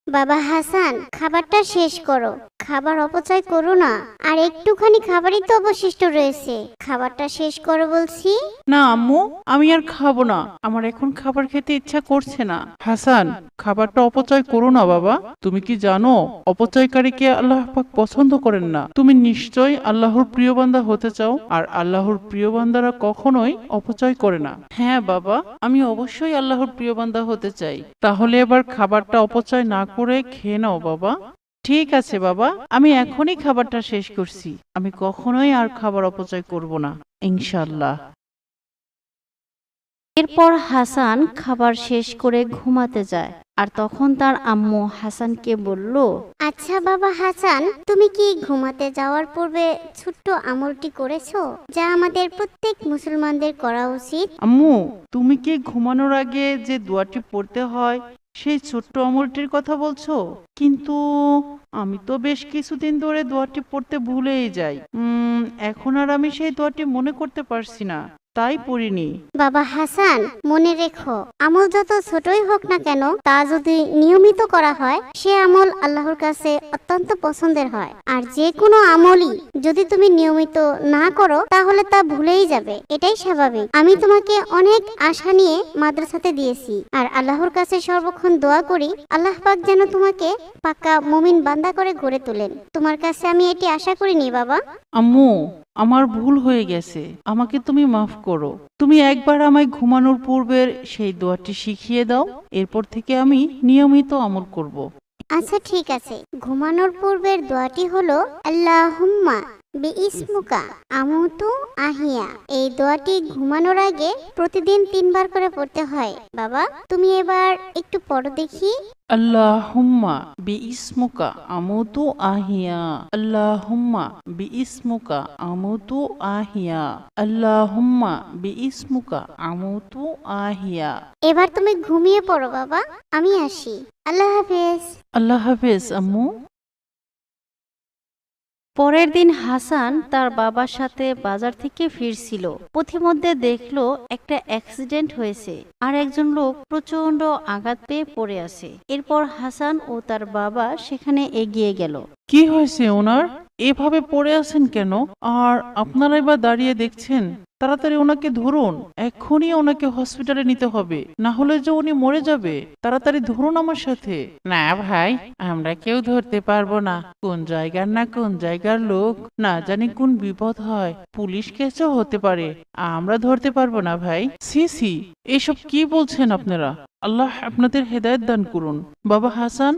বাবা হাসান, খাবারটা শেষ করো। খাবার অপচয় করো না। আর একটুখানি খাবারই তো অবশিষ্ট রয়েছে। খাবারটা শেষ করো বলছি। না আম্মু, আমি আর খাবো না। আমার এখন খাবার খেতে ইচ্ছা করছে না। হাসান, খাবারটা অপচয় করো না বাবা। তুমি কি জানো অপচয়কারীকে আল্লাহ পাক পছন্দ করেন না? তুমি নিশ্চয়ই আল্লাহর প্রিয় বান্দা হতে চাও, আর আল্লাহর প্রিয় বান্দারা কখনোই অপচয় করে না। হ্যাঁ বাবা, আমি অবশ্যই আল্লাহর প্রিয় বান্দা হতে চাই। তাহলে এবার খাবারটা অপচয় না করে খেয়ে নাও বাবা। ঠিক আছে বাবা, আমি এখনই খাবারটা শেষ করছি। আমি কখনোই আর খাবার অপচয় করব না, ইনশাআল্লাহ। এরপর হাসান খাবার শেষ করে ঘুমাতে যায়। আর তখন তার আম্মু হাসানকে বলল, আচ্ছা বাবা হাসান, তুমি কি ঘুমাতে যাওয়ার পূর্বে ছোট্ট আমলটি করেছো, যা আমাদের প্রত্যেক মুসলমানদের করা উচিত? আম্মু, তুমি কি ঘুমানোর আগে যে দোয়াটি পড়তে হয় সেই ছোট্ট আমলটির কথা বলছো? কিন্তু আমি তো বেশ কিছুদিন ধরে দোয়াটি পড়তে ভুলেই যাই। এখন আর আমি সেই দোয়াটি মনে করতে পারছি না, তাই পড়িনি। বাবা হাসান, মনে রেখো, আমল যত ছোটই হোক না কেন, তা যদি নিয়মিত করা হয়, সে আমল আল্লাহর কাছে অত্যন্ত পছন্দের হয়। আর যে কোনো আমলই যদি তুমি নিয়মিত না করো, তাহলে তা ভুলেই যাবে। এটাই স্বাভাবিক। আমি তোমাকে অনেক আশা নিয়ে মাদ্রাসাতে দিয়েছি, আর আল্লাহর কাছে সর্বক্ষণ দোয়া করি আল্লাহ পাক যেন তোমাকে পাক্কা মুমিন বান্দা করে গড়ে তোলেন। তোমার কাছে আমি এটি আশা করিনি বাবা। আম্মু, আমার ভুল হয়ে গেছে, আমাকে তুমি মাফ করো। তুমি একবার আমায় ঘুমানোর পূর্বের সেই দোয়াটি শিখিয়ে দাও, এরপর থেকে আমি নিয়মিত আমল করব। আচ্ছা ঠিক আছে, ঘুমানোর পূর্বের দোয়াটি হলো আল্লাহুম্মা বিইসমুকা আমুতু আহিয়া। এই দোয়াটি ঘুমানোর আগে প্রতিদিন 3 বার করে পড়তে হয়। বাবা, তুমি এবার একটু পড়ো দেখি। আল্লাহুম্মা বিইসমুকা আমুতু আহিয়া, আল্লাহুম্মা বিইসমুকা আমুতু আহিয়া, আল্লাহুম্মা বিইসমুকা আমুতু আহিয়া। এবার তুমি ঘুমিয়ে পড়ো বাবা, আমি আসি। আল্লাহ হাফেজ। আল্লাহ হাফেজ আম্মু। পরের দিন হাসান তার বাবার সাথে বাজার থেকে ফিরছিল। পথিমধ্যে দেখলো একটা অ্যাক্সিডেন্ট হয়েছে, আর একজন লোক প্রচন্ড আঘাত পেয়ে পড়ে আছে। এরপর হাসান ও তার বাবা সেখানে এগিয়ে গেল। কি হয়েছে ওনার? এভাবে পড়ে আছেন কেন? আর আপনারাই বা দাঁড়িয়ে দেখছেন? তাড়াতাড়ি ওনাকে ধরুন, এক্ষুনি ওনাকে হসপিটালে নিতে হবে, না হলে যে উনি মরে যাবে। তাড়াতাড়ি ধরুন আমার সাথে। না ভাই, আমরা কেউ ধরতে পারবো না। কোন জায়গার না কোন জায়গার লোক, না জানি কোন বিপদ হয়, পুলিশ কেসও হতে পারে। আমরা ধরতে পারবো না ভাই। সি সি, এসব কি বলছেন আপনারা? আল্লাহ আপনাদের হেদায়েত দান করুন। বাবা হাসান,